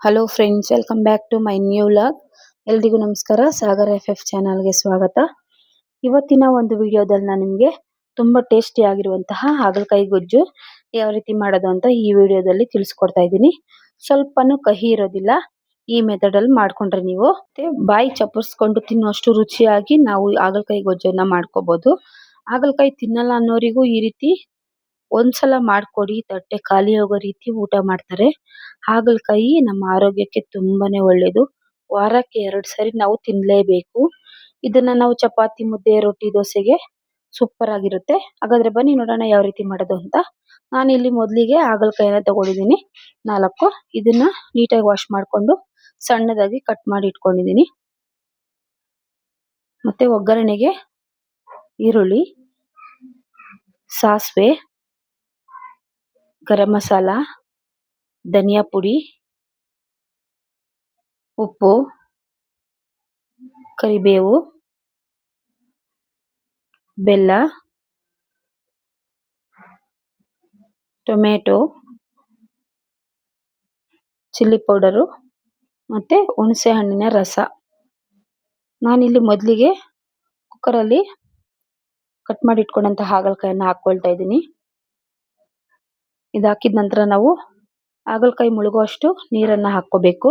Hello friends, welcome back to my new vlog. ಎಲ್ರಿಗೂ ನಮಸ್ಕಾರ. Sagar FF ಚಾನಲ್ಗೆ ಸ್ವಾಗತ. ಇವತ್ತಿನ ಒಂದು ವಿಡಿಯೋದಲ್ಲಿ ನಾನು ನಿಮಗೆ ತುಂಬಾ ಟೇಸ್ಟಿ ಆಗಿರುವಂತಹ ಹಾಗಲಕಾಯಿ ಗೊಜ್ಜು ಯಾವ ರೀತಿ ಮಾಡೋದು ಅಂತ ಈ ವಿಡಿಯೋದಲ್ಲಿ ತಿಳಿಸ್ಕೊಡ್ತಾ ಇದ್ದೀನಿ. ಸ್ವಲ್ಪನೂ ಕಹಿ ಇರೋದಿಲ್ಲ. ಈ ಮೆಥಡ್ ಅಲ್ಲಿ ಮಾಡ್ಕೊಂಡ್ರೆ ನೀವು ಬಾಯಿ ಚಪ್ಪರಿಸ್ಕೊಂಡು ತಿನ್ನುವಷ್ಟು ರುಚಿಯಾಗಿ ನಾವು ಹಾಗಲಕಾಯಿ ಗೊಜ್ಜನ್ನ ಮಾಡ್ಕೋಬಹುದು. ಹಾಗಲಕಾಯಿ ತಿನ್ನಲ್ಲ ಅನ್ನೋರಿಗೂ ಈ ರೀತಿ ಒಂದ್ಸಲ ಮಾಡ್ಕೊಡಿ, ತಟ್ಟೆ ಖಾಲಿ ಹೋಗೋ ರೀತಿ ಊಟ ಮಾಡ್ತಾರೆ. ಹಾಗಲಕಾಯಿ ನಮ್ಮ ಆರೋಗ್ಯಕ್ಕೆ ತುಂಬಾನೇ ಒಳ್ಳೇದು. ವಾರಕ್ಕೆ 2 ಸರಿ ನಾವು ತಿನ್ಲೇಬೇಕು. ಇದನ್ನ ನಾವು ಚಪಾತಿ, ಮುದ್ದೆ, ರೊಟ್ಟಿ, ದೋಸೆಗೆ ಸೂಪರ್ ಆಗಿರುತ್ತೆ. ಹಾಗಾದ್ರೆ ಬನ್ನಿ ನೋಡೋಣ ಯಾವ ರೀತಿ ಮಾಡೋದು ಅಂತ. ನಾನು ಇಲ್ಲಿ ಮೊದಲಿಗೆ ಹಾಗಲಕಾಯಿನ ತಗೊಂಡಿದ್ದೀನಿ 4. ಇದನ್ನ ನೀಟಾಗಿ ವಾಶ್ ಮಾಡ್ಕೊಂಡು ಸಣ್ಣದಾಗಿ ಕಟ್ ಮಾಡಿ ಇಟ್ಕೊಂಡಿದ್ದೀನಿ. ಮತ್ತೆ ಒಗ್ಗರಣೆಗೆ ಈರುಳ್ಳಿ, ಸಾಸಿವೆ, ಗರಂ ಮಸಾಲ, ಧನಿಯಾ ಪುಡಿ, ಉಪ್ಪು, ಕರಿಬೇವು, ಬೆಲ್ಲ, ಟೊಮೆಟೊ, ಚಿಲ್ಲಿ ಪೌಡರು ಮತ್ತೆ ಹುಣಸೆ ಹಣ್ಣಿನ ರಸ. ನಾನಿಲ್ಲಿ ಮೊದಲಿಗೆ ಕುಕ್ಕರಲ್ಲಿ ಕಟ್ ಮಾಡಿ ಇಟ್ಕೊಂಡಂತ ಹಾಗಲಕಾಯಿನ ಹಾಕೊಳ್ತಾ ಇದ್ದೀನಿ. ಇದು ಹಾಕಿದ ನಂತರ ನಾವು ಹಾಗಲಕಾಯಿ ಮುಳುಗುವಷ್ಟು ನೀರನ್ನ ಹಾಕೋಬೇಕು.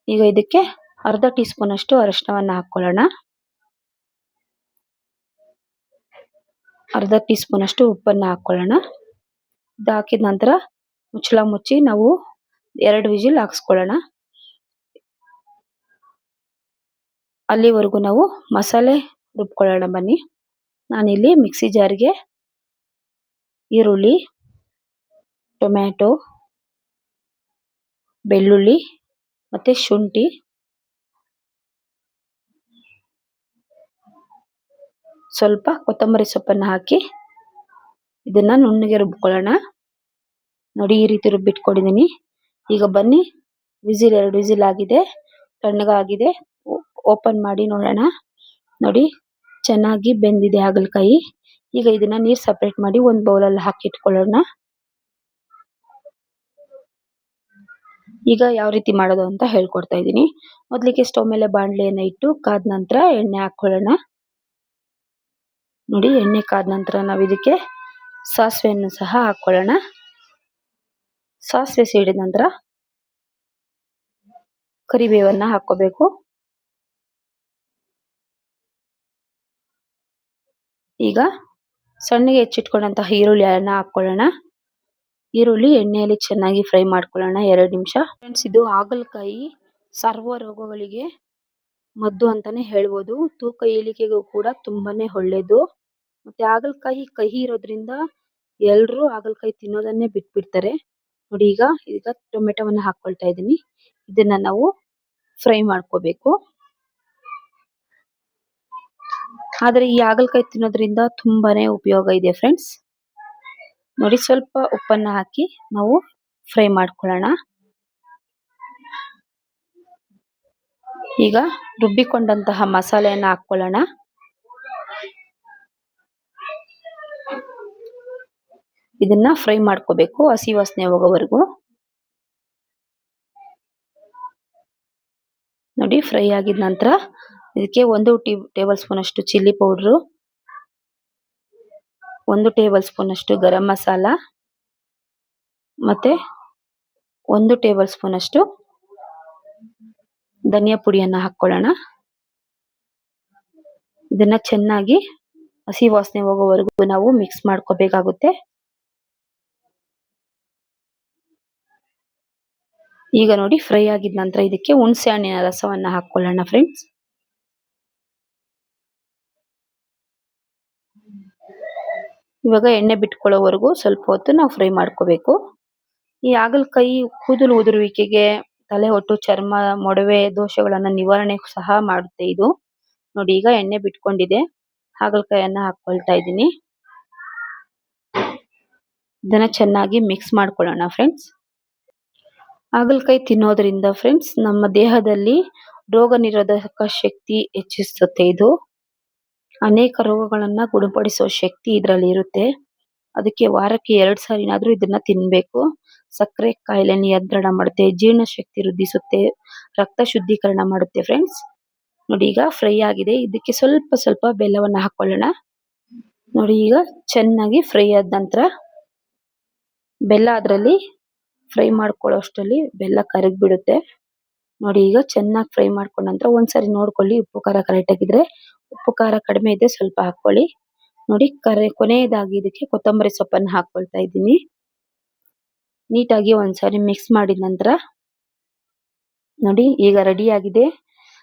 ಈಗ ಇದಕ್ಕೆ ಅರ್ಧ ಟೀ ಸ್ಪೂನ್ ಅಷ್ಟು ಅರಿಶಿನವನ್ನ ಹಾಕೊಳ್ಳೋಣ. ಅರ್ಧ ಟೀ ಸ್ಪೂನ್ ಅಷ್ಟು ಉಪ್ಪನ್ನ ಹಾಕೊಳ್ಳೋಣ. ಇದು ಹಾಕಿದ ನಂತರ ಮುಚ್ಚಳ ಮುಚ್ಚಿ ನಾವು 2 ವಿಜಿಲ್ ಹಾಕ್ಸ್ಕೊಳ್ಳೋಣ. ಅಲ್ಲಿವರೆಗೂ ನಾವು ಮಸಾಲೆ ರುಬ್ಕೊಳ್ಳೋಣ ಬನ್ನಿ. ನಾನಿಲ್ಲಿ ಮಿಕ್ಸಿ ಜಾರ್ಗೆ ಈರುಳ್ಳಿ, ಟೊಮ್ಯಾಟೊ, ಬೆಳ್ಳುಳ್ಳಿ ಮತ್ತೆ ಶುಂಠಿ, ಸ್ವಲ್ಪ ಕೊತ್ತಂಬರಿ ಸೊಪ್ಪನ್ನ ಹಾಕಿ ಇದನ್ನ ನುಣ್ಣಗೆ ರುಬ್ಕೊಳ್ಳೋಣ. ನೋಡಿ, ಈ ರೀತಿ ರುಬ್ಬಿಟ್ಕೊಂಡಿದ್ದೀನಿ. ಈಗ ಬನ್ನಿ, 2 ವಿಜಿಲ್ ಆಗಿದೆ, ತಣ್ಣಗಾಗಿದೆ. ಓಪನ್ ಮಾಡಿ ನೋಡೋಣ. ನೋಡಿ, ಚೆನ್ನಾಗಿ ಬೆಂದಿದೆ ಹಾಗಲಕಾಯಿ. ಈಗ ಇದನ್ನ ನೀರು ಸಪರೇಟ್ ಮಾಡಿ ಒಂದು ಬೌಲಲ್ಲಿ ಹಾಕಿಟ್ಕೊಳ್ಳೋಣ. ಈಗ ಯಾವ ರೀತಿ ಮಾಡೋದು ಅಂತ ಹೇಳ್ಕೊಡ್ತಾ ಇದ್ದೀನಿ. ಮೊದಲಿಗೆ ಸ್ಟವ್ ಮೇಲೆ ಬಾಣಲೆಯನ್ನ ಇಟ್ಟು ಕಾದ ನಂತರ ಎಣ್ಣೆ ಹಾಕೊಳ್ಳೋಣ. ನೋಡಿ, ಎಣ್ಣೆ ಕಾದ ನಂತರ ನಾವು ಇದಕ್ಕೆ ಸಾಸಿವೆಯನ್ನು ಸಹ ಹಾಕೊಳ್ಳೋಣ. ಸಾಸಿವೆ ಸಿಡಿದ ನಂತರ ಕರಿಬೇವನ್ನ ಹಾಕೋಬೇಕು. ಈಗ ಸಣ್ಣಗೆ ಹೆಚ್ಚಿಟ್ಕೊಂಡಂತಹ ಈರುಳ್ಳಿಯನ್ನ ಹಾಕೊಳ್ಳೋಣ. ಈರುಳ್ಳಿ ಎಣ್ಣೆಯಲ್ಲಿ ಚೆನ್ನಾಗಿ ಫ್ರೈ ಮಾಡ್ಕೊಳ್ಳೋಣ 2 ನಿಮಿಷ. ಫ್ರೆಂಡ್ಸ್, ಇದು ಹಾಗಲಕಾಯಿ ಸರ್ವ ರೋಗಗಳಿಗೆ ಮದ್ದು ಅಂತಾನೆ ಹೇಳ್ಬೋದು. ತೂಕ ಇಳಿಕೆಗೂ ಕೂಡ ತುಂಬಾನೇ ಒಳ್ಳೇದು. ಮತ್ತೆ ಹಾಗಲಕಾಯಿ ಕಹಿ ಇರೋದ್ರಿಂದ ಎಲ್ರೂ ಹಾಗಲಕಾಯಿ ತಿನ್ನೋದನ್ನೇ ಬಿಟ್ಬಿಡ್ತಾರೆ. ನೋಡಿ, ಈಗ ಟೊಮೆಟೊವನ್ನ ಹಾಕೊಳ್ತಾ ಇದ್ದೀನಿ. ಇದನ್ನ ನಾವು ಫ್ರೈ ಮಾಡ್ಕೋಬೇಕು. ಆದ್ರೆ ಈ ಹಾಗಲಕಾಯಿ ತಿನ್ನೋದ್ರಿಂದ ತುಂಬಾನೇ ಉಪಯೋಗ ಇದೆ ಫ್ರೆಂಡ್ಸ್. ನೋಡಿ, ಸ್ವಲ್ಪ ಉಪ್ಪನ್ನ ಹಾಕಿ ನಾವು ಫ್ರೈ ಮಾಡ್ಕೊಳ್ಳೋಣ. ಈಗ ರುಬ್ಬಿಕೊಂಡಂತಹ ಮಸಾಲೆಯನ್ನ ಹಾಕೊಳ್ಳೋಣ. ಇದನ್ನ ಫ್ರೈ ಮಾಡ್ಕೋಬೇಕು ಹಸಿ ವಾಸನೆ ಹೋಗೋವರೆಗೂ. ನೋಡಿ, ಫ್ರೈ ಆಗಿದ ನಂತರ ಇದಕ್ಕೆ 1 ಟೇಬಲ್ ಸ್ಪೂನ್ ಅಷ್ಟು ಚಿಲ್ಲಿ ಪೌಡ್ರು, 1 ಟೇಬಲ್ ಸ್ಪೂನ್ ಅಷ್ಟು ಗರಂ ಮಸಾಲ ಮತ್ತೆ 1 ಟೇಬಲ್ ಸ್ಪೂನ್ ಅಷ್ಟು ಧನಿಯಾ ಪುಡಿಯನ್ನ ಹಾಕೊಳ್ಳೋಣ. ಇದನ್ನ ಚೆನ್ನಾಗಿ ಹಸಿ ವಾಸನೆ ಹೋಗೋವರೆಗೂ ನಾವು ಮಿಕ್ಸ್ ಮಾಡ್ಕೋಬೇಕಾಗುತ್ತೆ. ಈಗ ನೋಡಿ, ಫ್ರೈ ಆಗಿದ ನಂತರ ಇದಕ್ಕೆ ಹುಣಸೆ ಹಣ್ಣಿನ ರಸವನ್ನ ಹಾಕೊಳ್ಳೋಣ ಫ್ರೆಂಡ್ಸ್. ಇವಾಗ ಎಣ್ಣೆ ಬಿಟ್ಕೊಳ್ಳೋವರೆಗೂ ಸ್ವಲ್ಪ ಹೊತ್ತು ನಾವು ಫ್ರೈ ಮಾಡ್ಕೋಬೇಕು. ಈ ಹಾಗಲಕಾಯಿ ಕೂದಲು ಉದುರುವಿಕೆಗೆ, ತಲೆ ಹೊಟ್ಟು, ಚರ್ಮ ಮೊಡವೆ ದೋಷಗಳನ್ನ ನಿವಾರಣೆ ಸಹ ಮಾಡುತ್ತೆ ಇದು. ನೋಡಿ, ಈಗ ಎಣ್ಣೆ ಬಿಟ್ಕೊಂಡಿದೆ. ಹಾಗಲಕಾಯಿಯನ್ನ ಹಾಕೊಳ್ತಾ ಇದ್ದೀನಿ. ಇದನ್ನ ಚೆನ್ನಾಗಿ ಮಿಕ್ಸ್ ಮಾಡ್ಕೊಳ್ಳೋಣ ಫ್ರೆಂಡ್ಸ್. ಹಾಗಲಕಾಯಿ ತಿನ್ನೋದ್ರಿಂದ ಫ್ರೆಂಡ್ಸ್ ನಮ್ಮ ದೇಹದಲ್ಲಿ ರೋಗ ನಿರೋಧಕ ಶಕ್ತಿ ಹೆಚ್ಚಿಸುತ್ತೆ. ಇದು ಅನೇಕ ರೋಗಗಳನ್ನ ಗುಣಪಡಿಸುವ ಶಕ್ತಿ ಇದರಲ್ಲಿ ಇರುತ್ತೆ. ಅದಕ್ಕೆ ವಾರಕ್ಕೆ 2 ಸಾರಿನಾದ್ರೂ ಇದನ್ನ ತಿನ್ಬೇಕು. ಸಕ್ಕರೆ ಕಾಯಿಲೆ ನಿಯಂತ್ರಣ ಮಾಡುತ್ತೆ, ಜೀರ್ಣಶಕ್ತಿ ವೃದ್ಧಿಸುತ್ತೆ, ರಕ್ತ ಶುದ್ಧೀಕರಣ ಮಾಡುತ್ತೆ ಫ್ರೆಂಡ್ಸ್. ನೋಡಿ ಈಗ ಫ್ರೈ ಆಗಿದೆ. ಇದಕ್ಕೆ ಸ್ವಲ್ಪ ಸ್ವಲ್ಪ ಬೆಲ್ಲವನ್ನ ಹಾಕೊಳ್ಳೋಣ. ನೋಡಿ ಈಗ ಚೆನ್ನಾಗಿ ಫ್ರೈ ಆದ ನಂತರ ಬೆಲ್ಲ ಅದರಲ್ಲಿ ಫ್ರೈ ಮಾಡ್ಕೊಳ್ಳೋ ಅಷ್ಟರಲ್ಲಿ ಬೆಲ್ಲ ಕರಗಿ ಬಿಡುತ್ತೆ. ನೋಡಿ ಈಗ ಚೆನ್ನಾಗಿ ಫ್ರೈ ಮಾಡ್ಕೊಂಡ ನಂತರ ಒಂದ್ಸರಿ ನೋಡ್ಕೊಳ್ಳಿ ಉಪ್ಪು ಖಾರ ಕರೆಕ್ಟ್ ಆಗಿದ್ರೆ. ಉಪ್ಪು ಖಾರ ಕಡಿಮೆ ಇದ್ರೆ ಸ್ವಲ್ಪ ಹಾಕೊಳ್ಳಿ. ನೋಡಿ ಕೊನೆಯದಾಗಿ ಇದಕ್ಕೆ ಕೊತ್ತಂಬರಿ ಸೊಪ್ಪನ್ನು ಹಾಕೊಳ್ತಾ ಇದ್ದೀನಿ. ನೀಟಾಗಿ ಒಂದ್ಸರಿ ಮಿಕ್ಸ್ ಮಾಡಿದ ನಂತರ ನೋಡಿ ಈಗ ರೆಡಿ ಆಗಿದೆ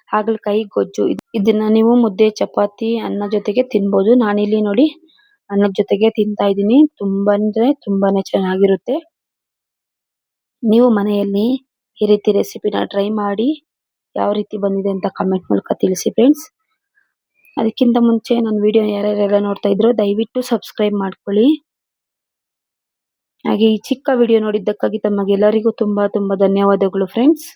ಹಾಗಲಕಾಯಿ ಗೊಜ್ಜು. ಇದನ್ನ ನೀವು ಮುದ್ದೆ, ಚಪಾತಿ, ಅನ್ನ ಜೊತೆಗೆ ತಿನ್ಬೋದು. ನಾನಿಲ್ಲಿ ನೋಡಿ ಅನ್ನದ ಜೊತೆಗೆ ತಿಂತಾ ಇದ್ದೀನಿ. ತುಂಬಾ ಅಂದ್ರೆ ತುಂಬಾನೇ ಚೆನ್ನಾಗಿರುತ್ತೆ. ನೀವು ಮನೆಯಲ್ಲಿ ಈ ರೀತಿ ರೆಸಿಪಿನ ಟ್ರೈ ಮಾಡಿ ಯಾವ ರೀತಿ ಬಂದಿದೆ ಅಂತ ಕಮೆಂಟ್ ಮೂಲಕ ತಿಳಿಸಿ ಫ್ರೆಂಡ್ಸ್. ಅದಕ್ಕಿಂತ ಮುಂಚೆ ನನ್ನ ವಿಡಿಯೋ ಯಾರ್ಯಾರೆಲ್ಲ ನೋಡ್ತಾ ಇದ್ರೋ ದಯವಿಟ್ಟು ಸಬ್ಸ್ಕ್ರೈಬ್ ಮಾಡ್ಕೊಳ್ಳಿ. ಹಾಗೆ ಈ ಚಿಕ್ಕ ವಿಡಿಯೋ ನೋಡಿದ್ದಕ್ಕಾಗಿ ತಮಗೆಲ್ಲರಿಗೂ ತುಂಬಾ ಧನ್ಯವಾದಗಳು ಫ್ರೆಂಡ್ಸ್.